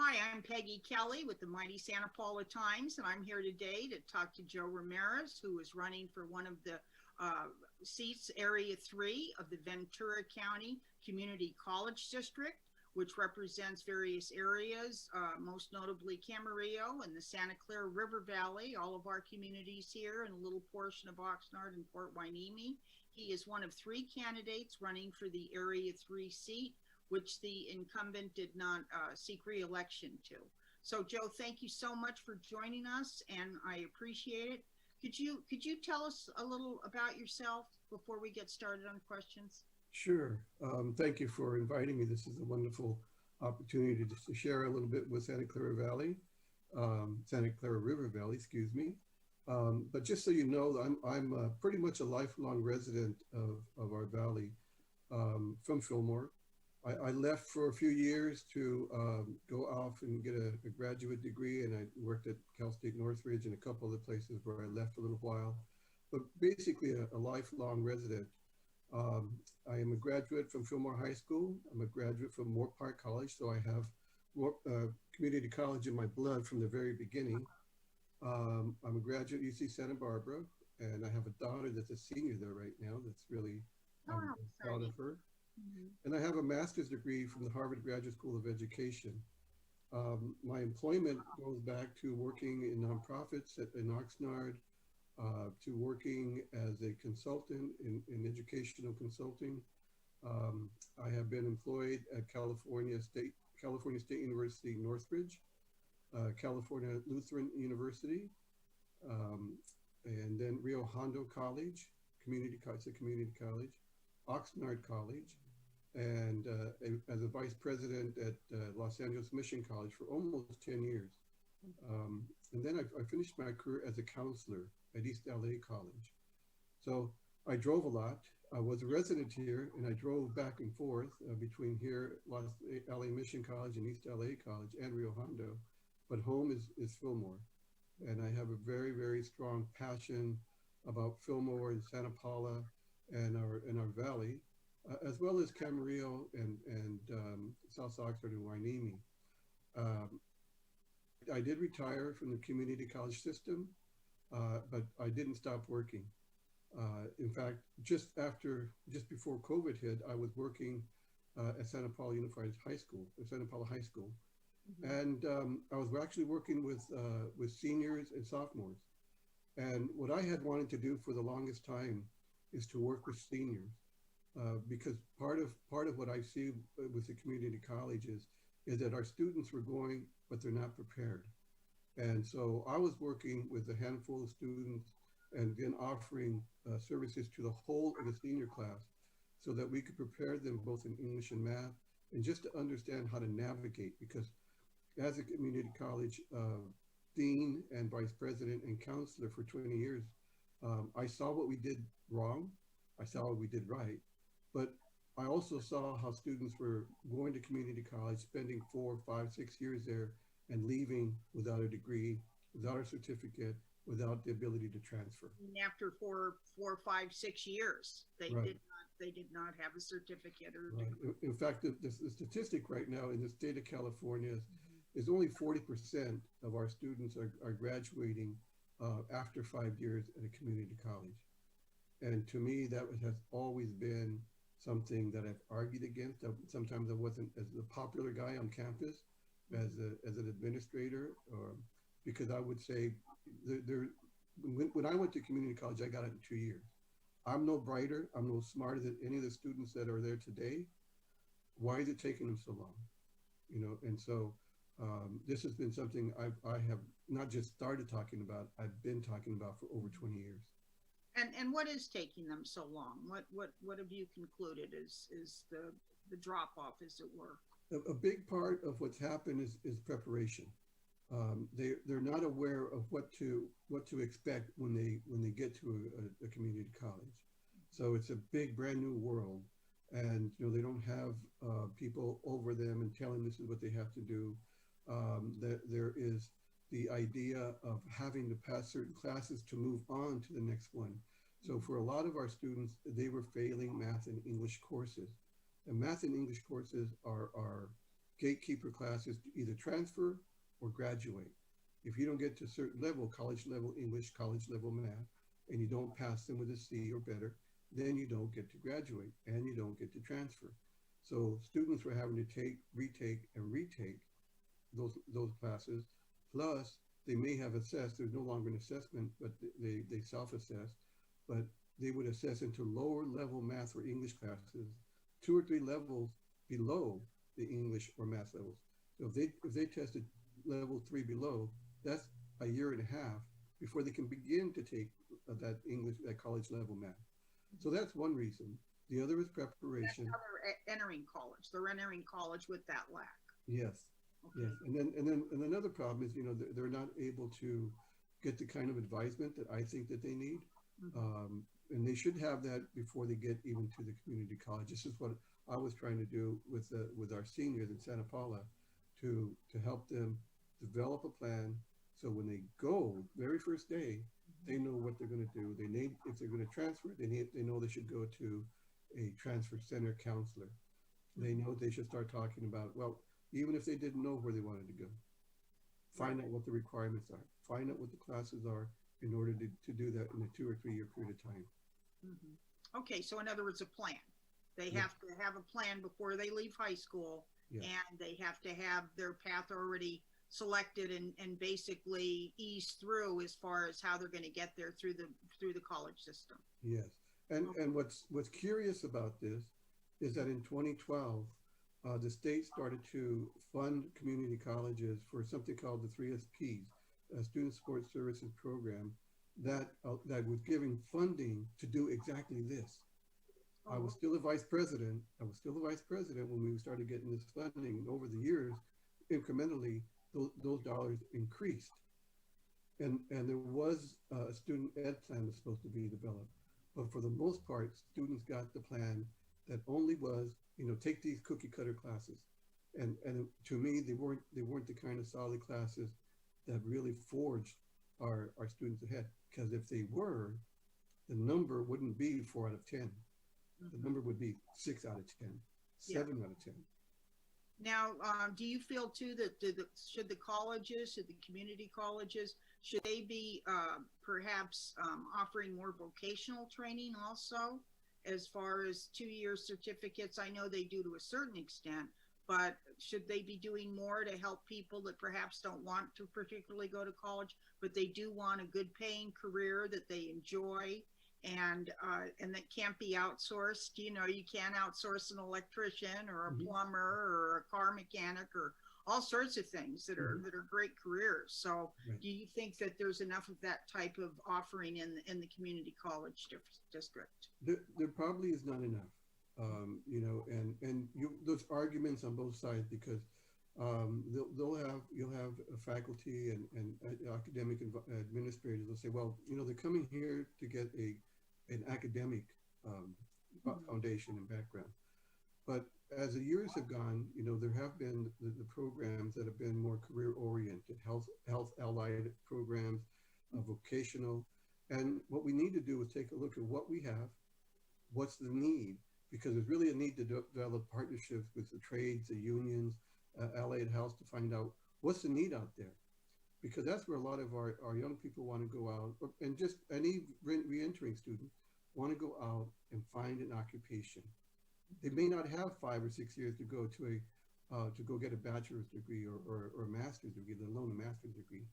Hi, I'm Peggy Kelly with the Mighty Santa Paula Times, and I'm here today to talk to Joe Ramirez, who is running for one of the seats, Area 3 of the Ventura County Community College District, which represents various areas, most notably Camarillo and the Santa Clara River Valley, all of our communities here, and a little portion of Oxnard and Port Hueneme. He is one of three candidates running for the Area 3 seat, which the incumbent did not seek re-election to. So Joe, thank you so much for joining us, and I appreciate it. Could you tell us a little about yourself before we get started on questions? Sure. Thank you for inviting me. This is a wonderful opportunity to share a little bit with Santa Clara Valley, Santa Clara River Valley, excuse me. But just so you know, I'm pretty much a lifelong resident of our valley, from Fillmore. I left for a few years to go off and get a graduate degree, and I worked at Cal State Northridge and a couple other places where I left a little while, but basically a lifelong resident. I am a graduate from Fillmore High School. I'm a graduate from Moore Park College, so I have more, community college in my blood from the very beginning. I'm a graduate at UC Santa Barbara, and I have a daughter that's a senior there right now. That's really, I'm Oh, proud of her. And I have a master's degree from the Harvard Graduate School of Education. My employment goes back to working in nonprofits in Oxnard, to working as a consultant in educational consulting. I have been employed at California State University, Northridge, California Lutheran University, and then Rio Hondo College, it's a community college, Oxnard College, and as a vice president at Los Angeles Mission College for almost 10 years. And then I finished my career as a counselor at East LA College. So I drove a lot. I was a resident here, and I drove back and forth between here, LA Mission College and East LA College and Rio Hondo. But home is Fillmore. And I have a very, very strong passion about Fillmore and Santa Paula and our valley, as well as Camarillo and South Oxford and Hueneme. I did retire from the community college system, but I didn't stop working. In fact, just before COVID hit, I was working at Santa Paula Unified High School, at Santa Paula High School. And I was actually working with seniors and sophomores. And what I had wanted to do for the longest time is to work with seniors, because part of what I see with the community colleges is that our students were going, but they're not prepared. And so I was working with a handful of students and then offering services to the whole of the senior class so that we could prepare them both in English and math and just to understand how to navigate, because as a community college dean and vice president and counselor for 20 years, I saw what we did wrong. I saw what we did right. But I also saw how students were going to community college, spending 4, 5, 6 years there and leaving without a degree, without a certificate, without the ability to transfer. And after four, 5, 6 years, they Right. did not have a certificate or Right. In fact, the statistic right now in the state of California is only 40% of our students are graduating after 5 years at a community college. And to me, that has always been something that I've argued against. Sometimes I wasn't as the popular guy on campus as an administrator, because I would say when I went to community college, I got it in 2 years. I'm no brighter, I'm no smarter than any of the students that are there today. Why is it taking them so long? And so this has been something I have not just started talking about, I've been talking about for over 20 years. And what is taking them so long? What have you concluded is the drop off, as it were? A big part of what's happened is preparation. They're not aware of what to expect when they get to a community college. So it's a big brand new world, and they don't have people over them and telling this is what they have to do. That there is the idea of having to pass certain classes to move on to the next one. So for a lot of our students, they were failing math and English courses. And math and English courses are gatekeeper classes to either transfer or graduate. If you don't get to a certain level, college level English, college level math, and you don't pass them with a C or better, then you don't get to graduate and you don't get to transfer. So students were having to take, retake, and retake those classes. Plus, they may have assessed, there's no longer an assessment, but they self-assess, but they would assess into lower level math or English classes, 2 or 3 levels below the English or math levels. So if they tested level 3 below, that's a year and a half before they can begin to take that English, that college level math. So that's one reason. The other is preparation. That's how they're entering college. They're entering college with that lack. Yes. Okay. Yes, and another problem is, they're not able to get the kind of advisement that I think that they need, and they should have that before they get even to the community college. This is what I was trying to do with our seniors in Santa Paula, to help them develop a plan, so when they go very first day, they know what they're going to do. They need, if they're going to transfer, they know they should go to a transfer center counselor. They know they should start talking about, well, even if they didn't know where they wanted to go, find out what the requirements are, find out what the classes are in order to do that in a 2 or 3 year period of time. Okay, so in other words, a plan. They have to have a plan before they leave high school, and they have to have their path already selected and basically ease through as far as how they're going to get there through the college system. Yes, and what's curious about this is that in 2012, the state started to fund community colleges for something called the 3SPs, Student Support Services Program, that was giving funding to do exactly this. I was still a vice president. When we started getting this funding, and over the years, incrementally, those dollars increased. And there was a student ed plan that was supposed to be developed, but for the most part, students got the plan that only was, take these cookie cutter classes. And to me, they weren't the kind of solid classes that really forged our students ahead. Because if they were, the number wouldn't be 4 out of 10. The number would be 6 out of 10, 7 out of 10. Now, do you feel too that should the colleges, should the community colleges, should they be perhaps offering more vocational training also, as far as 2-year certificates? I know they do to a certain extent, but should they be doing more to help people that perhaps don't want to particularly go to college, but they do want a good paying career that they enjoy, and that can't be outsourced? You can't outsource an electrician or a plumber or a car mechanic or all sorts of things that are great careers. So do you think that there's enough of that type of offering in the community college district? There probably is not enough, and those arguments on both sides, because you'll have a faculty and academic administrators will say, well, they're coming here to get an academic foundation and background. But as the years have gone, there have been the programs that have been more career oriented, health allied programs, vocational. And what we need to do is take a look at what we have, what's the need, because there's really a need to develop partnerships with the trades, the unions, allied health, to find out what's the need out there. Because that's where a lot of our young people want to go out, and just any re-entering student want to go out and find an occupation. They may not have 5 or 6 years to go to go get a bachelor's degree or a master's degree, let alone a master's degree.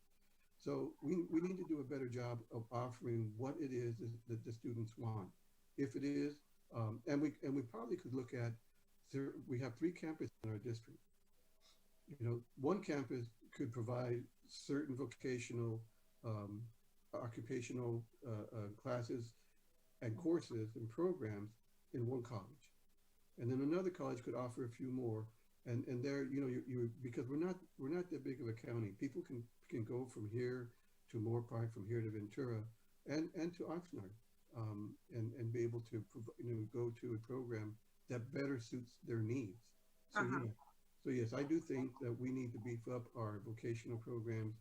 So we need to do a better job of offering what it is that the students want. If it is, and we probably could look at, we have 3 campuses in our district. One campus could provide certain vocational, occupational classes and courses and programs in one college, and then another college could offer a few more. And there, because we're not that big of a county, people can go from here to Moorpark, from here to Ventura, and to Oxnard, and be able to go to a program that better suits their needs. So yes, I do think that we need to beef up our vocational programs,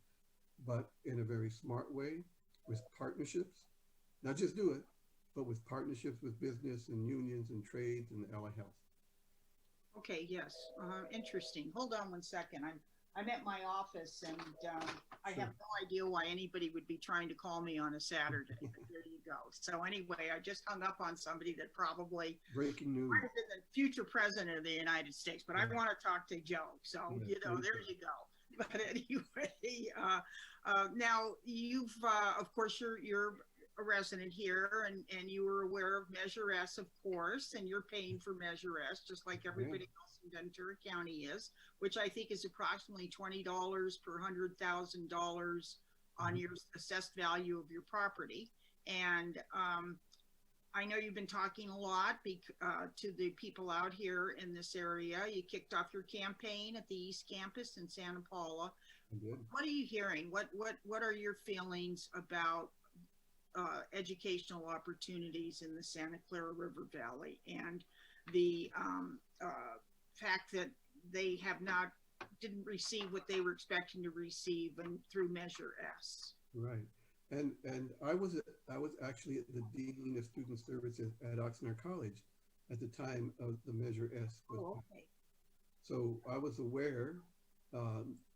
but in a very smart way, with partnerships. Not just do it, but with partnerships with business and unions and trades and allied health. Okay, yes. Interesting. Hold on one second. I'm at my office and I have Sure. no idea why anybody would be trying to call me on a Saturday. But there you go. So anyway, I just hung up on somebody that probably Breaking might news. have been the future president of the United States, but I Yeah. want to talk to Joe. So, Yeah. there you go. But anyway, now you've, of course, you're a resident here, and you were aware of Measure S, of course, and you're paying for Measure S just like Yeah. everybody else in Ventura County is, which I think is approximately $20 per $100,000 on Mhm. your assessed value of your property. And I know you've been talking a lot to the people out here in this area. You kicked off your campaign at the East Campus in Santa Paula. I did. What are you hearing? What are your feelings about educational opportunities in the Santa Clara River Valley and the fact that they have not didn't receive what they were expecting to receive and through Measure S? Right. And I was actually the dean of student services at Oxnard College at the time of the Measure S was Oh, passed. okay. So I was aware,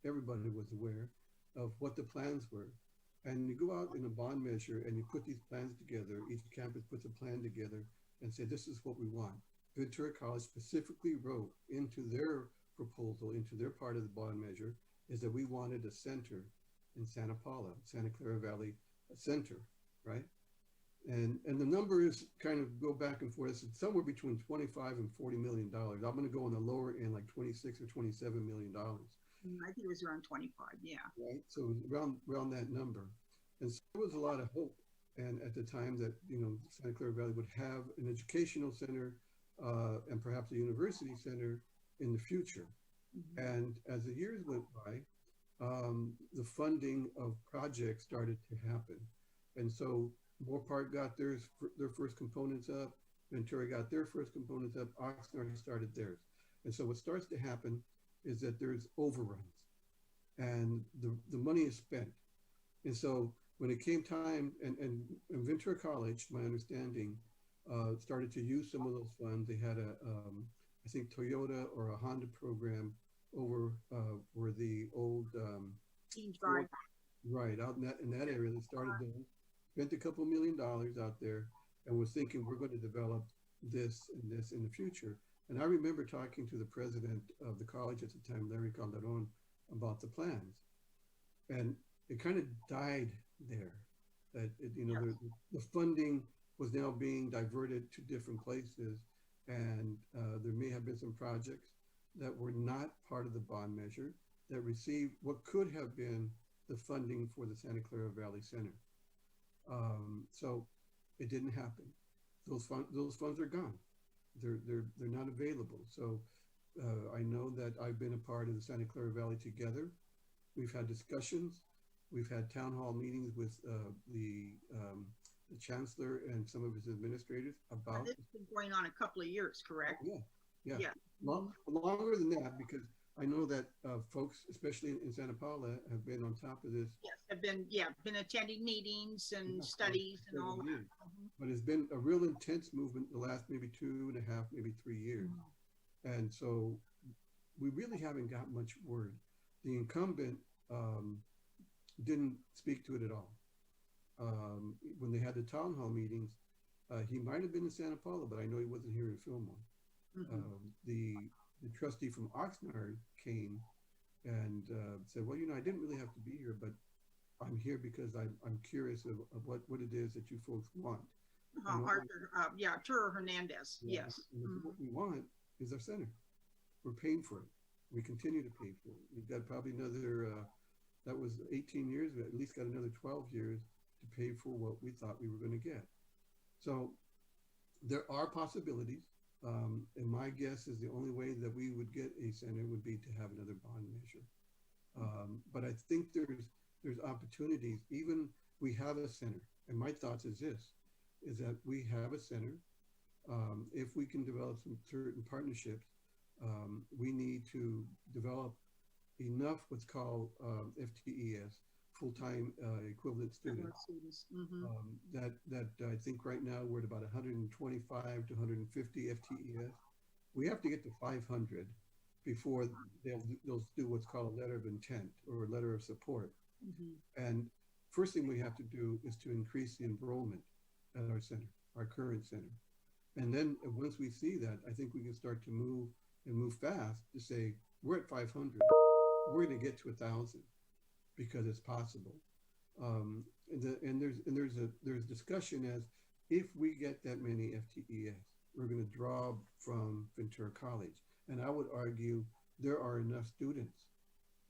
everybody was aware of what the plans were. And you go out in a bond measure and you put these plans together. Each campus puts a plan together and say, this is what we want. Ventura College specifically wrote into their proposal, into their part of the bond measure, is that we wanted a center in Santa Paula, Santa Clara Valley Center, right? And the numbers kind of go back and forth. It's somewhere between 25 and $40 million. I'm going to go on the lower end, like 26 or $27 million, I think it was around 25. Yeah. right? So around that number. And so there was a lot of hope, and at the time that Santa Clara Valley would have an educational center and perhaps a university center in the future. Mhm. And as the years went by, the funding of projects started to happen. And so Moorpark got their first components up, Ventura got their first components up, Oxnard started theirs. And so what starts to happen is that there's overruns and the money is spent. And so when it came time, and Ventura College, my understanding, started to use some of those funds. They had I think Toyota or a Honda program over where the old Teen Ford, Drive. right out in that area. They started those, spent a couple $1 million out there, and was thinking we're going to develop this and this in the future. And I remember talking to the president of the college at the time, Larry Calderon, about the plans, and it kind of died there. That Yes. the funding was now being diverted to different places, and there may have been some projects that were not part of the bond measure that received what could have been the funding for the Santa Clara Valley Center. So it didn't happen. Those funds are gone. They're not available. So I know that I've been a part of the Santa Clara Valley Together. We've had discussions. We've had town hall meetings with the chancellor and some of his administrators And about. this has been going on a couple of years, Oh, correct? yeah, yeah. Yeah. Long, longer than that, because I know that folks, especially in Santa Paula, have been on top of this, Yes. Been attending meetings and yeah, for studies and all several that. years. But it's been a real intense movement the last maybe 2.5, maybe 3 years. Mhm. And so we really haven't got much word. The incumbent um, didn't speak to it at all. When they had the town hall meetings, he might have been in Santa Paula, but I know he wasn't here in Fillmore. Mhm. The trustee from Oxnard came and said, well, I didn't really have to be here, but I'm here because I'm curious of what it is that you folks want. And what we, Arthur, yeah, Arturo Hernandez. yeah, Yes. what we want is our center. We're paying for it. We continue to pay for it. We've got probably another, that was 18 years, we at least got another 12 years to pay for what we thought we were going to get. So there are possibilities. And my guess is the only way that we would get a center would be to have another bond measure. But I think there's opportunities. Even we have a center, and my thoughts is this: is that we have a center. If we can develop some certain partnerships, we need to develop enough what's called FTES, full-time equivalent students. Students. Mm-hmm. That I think right now we're at about 125 to 150 FTES. We have to get to 500 before they'll do what's called a letter of intent or a letter of support. Mhm. And first thing we have to do is to increase the enrollment at our center, our current center. And then once we see that, I think we can start to move and move fast to say, we're at 500, we're going to get to 1,000 because it's possible. There's discussion as if we get that many FTES, we're going to draw from Ventura College. And I would argue there are enough students.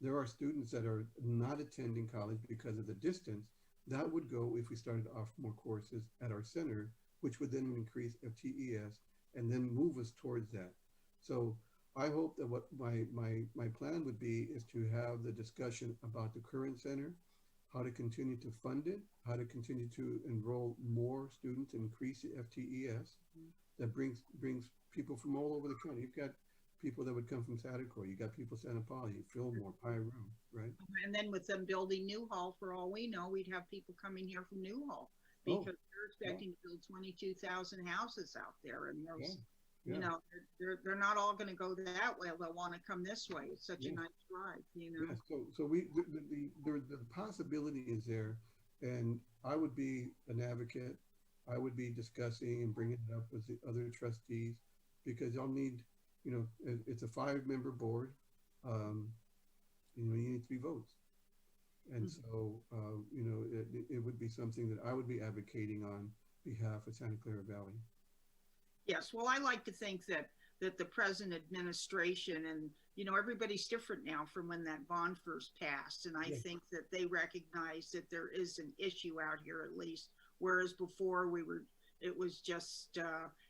There are students that are not attending college because of the distance. That would go if we started off more courses at our center, which would then increase FTES and then move us towards that. So I hope that what my plan would be is to have the discussion about the current center, how to continue to fund it, how to continue to enroll more students, increase the FTES. That brings people from all over the county. You've got people that would come from Sadako, you got people Santa Paula, Fillmore, Pyro, right? And then with them building Newhall, for all we know, we'd have people coming here from Newhall because they're expecting to build 22,000 houses out there, and those, you know, they're not all going to go that way. They'll want to come this way. It's such a nice drive, you know. So the possibility is there, and I would be an advocate. I would be discussing and bringing it up with the other trustees because y'all need, you know, it's a 5-member board. You know, you need 3 votes. And so, you know, it would be something that I would be advocating on behalf of Santa Clara Valley. Yes, well, I like to think that the present administration and, you know, everybody's different now from when that bond first passed. And I think that they recognize that there is an issue out here at least, whereas before it was just,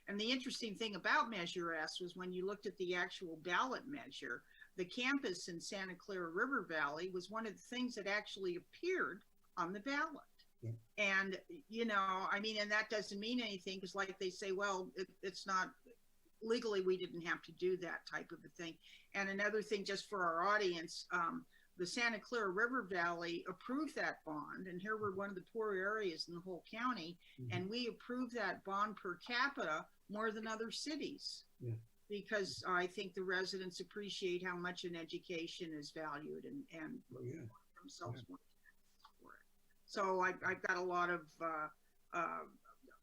and the interesting thing about Measure S was when you looked at the actual ballot measure, the campus in Santa Clara River Valley was one of the things that actually appeared on the ballot. And, you know, I mean, and that doesn't mean anything because like they say, well, it's not legally, we didn't have to do that type of a thing. And another thing, just for our audience, the Santa Clara River Valley approved that bond. And here we're one of the poor areas in the whole county. And we approved that bond per capita more than other cities. Because I think the residents appreciate how much an education is valued and themselves more for it. So I've got a lot of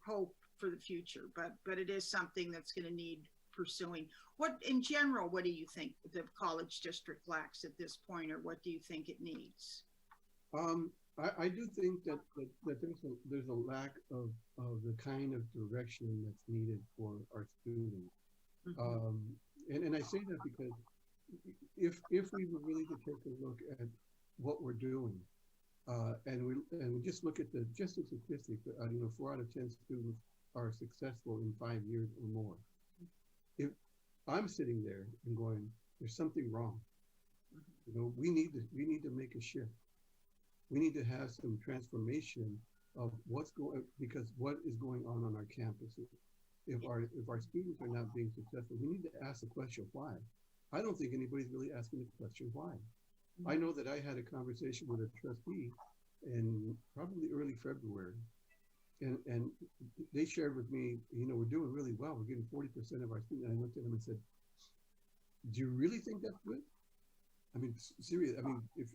hope for the future, but it is something that's going to need pursuing. What, in general, what do you think the college district lacks at this point, or what do you think it needs? I do think that there's a lack of the kind of direction that's needed for our students. And I say that because if we were really to take a look at what we're doing, and we just look at just the statistics, you know, 4 out of 10 students are successful in 5 years or more. If I'm sitting there and going, there's something wrong. You know, we need to make a shift. We need to have some transformation of because what is going on our campuses. If our students are not being successful, we need to ask the question why. I don't think anybody's really asking the question why. I know that I had a conversation with a trustee in probably early February, and they shared with me, you know, we're doing really well. We're getting 40% of our students. And I looked at them and said, do you really think that's good? I mean, seriously, I mean, if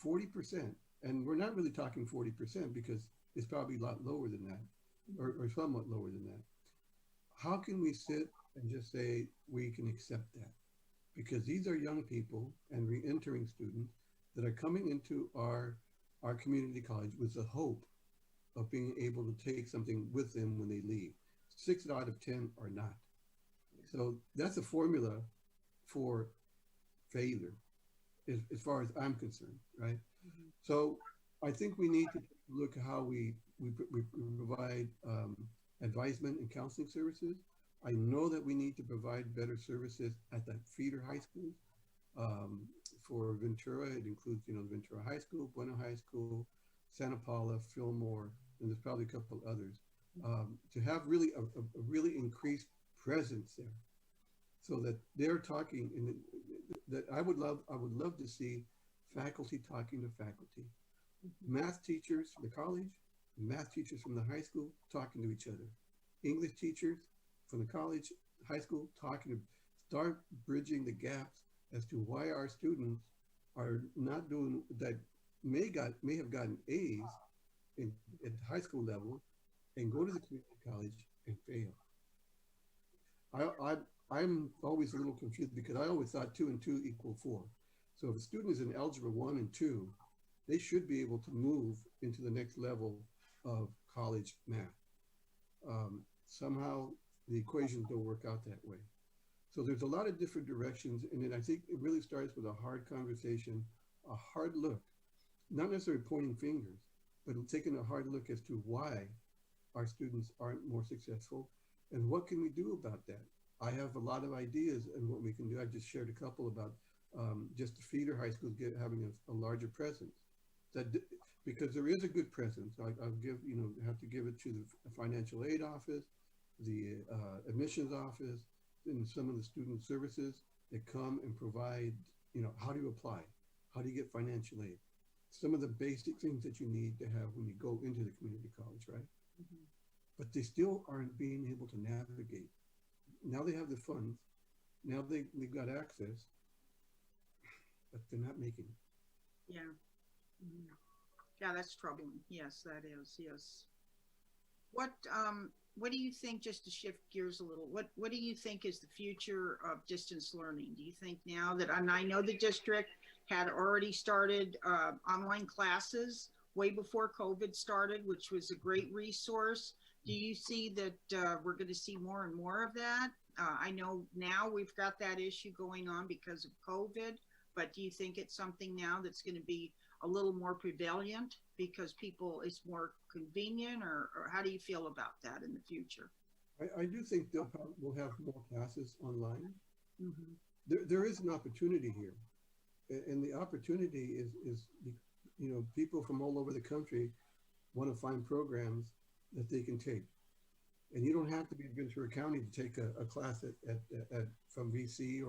40%, and we're not really talking 40% because it's probably a lot lower than that, or somewhat lower than that. How can we sit and just say we can accept that? Because these are young people and re-entering students that are coming into our community college with the hope of being able to take something with them when they leave. 6 out of 10 are not. So that's a formula for failure, as far as I'm concerned, right? So I think we need to look at how we provide advisement and counseling services. I know that we need to provide better services at the feeder high schools. For Ventura, it includes, you know, Ventura High School, Bueno High School, Santa Paula, Fillmore, and there's probably a couple others. To have really a really increased presence there, so that they're talking, and that I would love to see faculty talking to faculty, math teachers from the college, math teachers from the high school talking to each other, English teachers from the college, high school talking to, start bridging the gaps as to why our students are not doing that may have gotten A's in at high school level and go to the community college and fail. I'm always a little confused because I always thought two and two equal four. So if a student is in algebra one and two, they should be able to move into the next level of college math. Somehow the equations don't work out that way. So there's a lot of different directions, and then I think it really starts with a hard conversation, a hard look, not necessarily pointing fingers, but taking a hard look as to why our students aren't more successful and what can we do about that. I have a lot of ideas and what we can do. I just shared a couple about just the feeder high schools having a larger presence. That because there is a good presence. I'll give, have to give it to the financial aid office, the admissions office, and some of the student services that come and provide, how do you apply? How do you get financial aid? Some of the basic things that you need to have when you go into the community college, right? Mm-hmm. But they still aren't being able to navigate. Now they have the funds. Now they've got access, but they're not making it. Yeah. Mm-hmm. Yeah, that's troubling. Yes, that is. Yes. What do you think, just to shift gears a little, what do you think is the future of distance learning? Do you think now that, and I know the district had already started online classes way before COVID started, which was a great resource. Do you see that we're going to see more and more of that? I know now we've got that issue going on because of COVID, but do you think it's something now that's going to be a little more prevalent because it's more convenient, or how do you feel about that in the future? I do think we'll have more classes online. Mm-hmm. There is an opportunity here. And the opportunity is, people from all over the country want to find programs that they can take. And you don't have to be in Ventura County to take a class from VC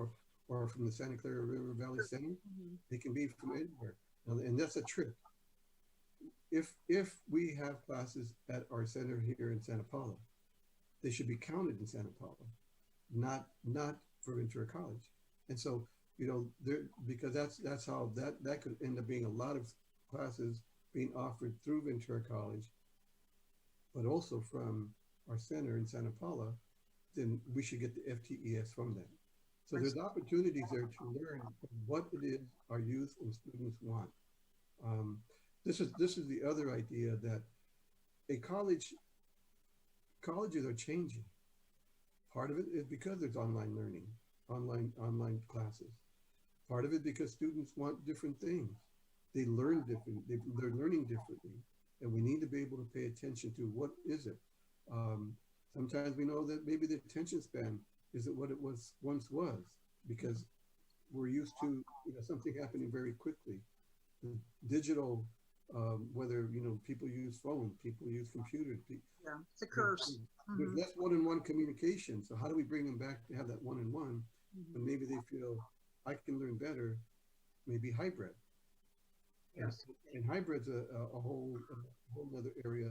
or from the Santa Clara River Valley Center. Mm-hmm. They can be from anywhere. And that's a trick. If we have classes at our center here in Santa Paula, they should be counted in Santa Paula, not for Ventura College. And so, because that's how that could end up being a lot of classes being offered through Ventura College, but also from our center in Santa Paula, then we should get the FTES from them. So there's opportunities there to learn what it is our youth and students want. This is the other idea that colleges are changing. Part of it is because there's online learning, online classes. Part of it because students want different things. They learn different. They're learning differently, and we need to be able to pay attention to what is it. Sometimes we know that maybe the attention span isn't what it once was, because we're used to something happening very quickly. The digital, whether people use phones, people use computers. Yeah, it's a curse. There's less one-on-one communication. So how do we bring them back to have that one-on-one? And maybe they feel I can learn better. Maybe hybrid. Yes. And hybrid's a whole other area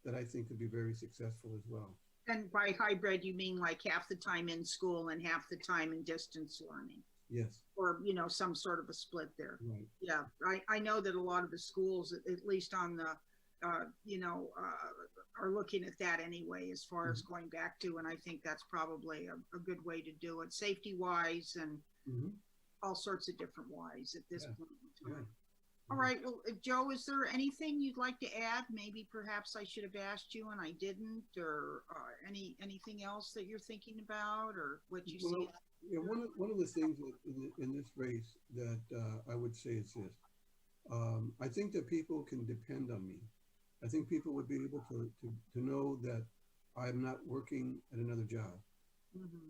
that I think could be very successful as well. And by hybrid, you mean like half the time in school and half the time in distance learning? Yes. Or, some sort of a split there. Right. Yeah. I know that a lot of the schools, at least on the, are looking at that anyway, as far as going back to, and I think that's probably a good way to do it, safety wise and all sorts of different wise at this point in time. All right. Well, Joe, is there anything you'd like to add? Maybe perhaps I should have asked you and I didn't, or anything else that you're thinking about, or what you see? Yeah, one of the things in this race that I would say is this. I think that people can depend on me. I think people would be able to know that I'm not working at another job.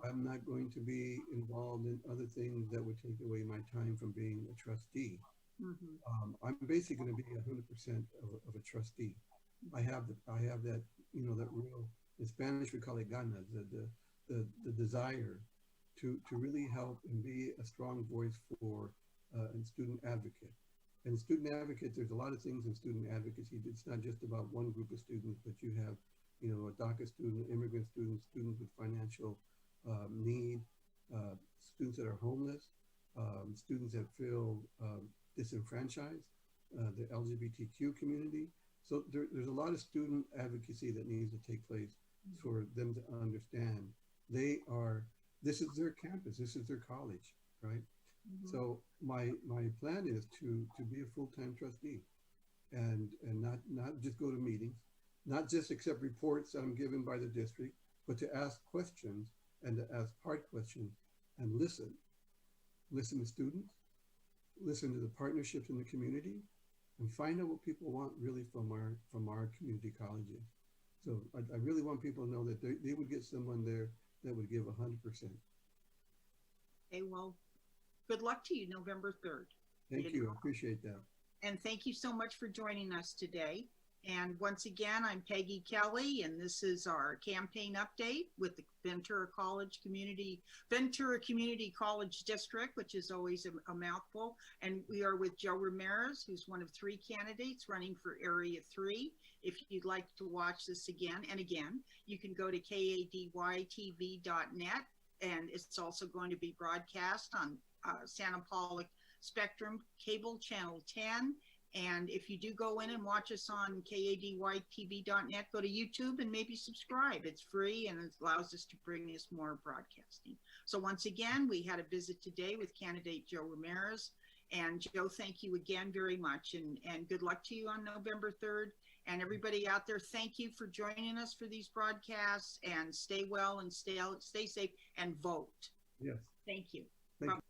I'm not going to be involved in other things that would take away my time from being a trustee. I'm basically going to be 100% of a trustee. I have that, that real, in Spanish we call it ganas, the desire to really help and be a strong voice for a student advocate. And student advocate, there's a lot of things in student advocacy. It's not just about one group of students, but you have, a DACA student, immigrant students, students with financial need, students that are homeless, students that feel disenfranchised, the LGBTQ community. So there's a lot of student advocacy that needs to take place for them to understand this is their campus, this is their college, right? Mm-hmm. So my plan is to be a full-time trustee and not just go to meetings, not just accept reports that I'm given by the district, but to ask questions and to ask hard questions and listen to students, listen to the partnerships in the community, and find out what people want really from our community colleges. So I really want people to know that they would get someone there that would give 100%. Okay, well, good luck to you November 3rd. Thank you. I appreciate that. And thank you so much for joining us today. And once again, I'm Peggy Kelly, and this is our campaign update with the Ventura Community College District, which is always a mouthful. And we are with Joe Ramirez, who's one of 3 candidates running for Area 3. If you'd like to watch this again and again, you can go to kadytv.net, and it's also going to be broadcast on Santa Paula Spectrum Cable Channel 10. And if you do go in and watch us on kadytv.net, go to YouTube and maybe subscribe. It's free and it allows us to bring us more broadcasting. So once again, we had a visit today with candidate Joe Ramirez. And Joe, thank you again very much, and good luck to you on November 3rd. And everybody out there, thank you for joining us for these broadcasts, and stay well and stay safe and vote. Yes. Thank you. Thank you.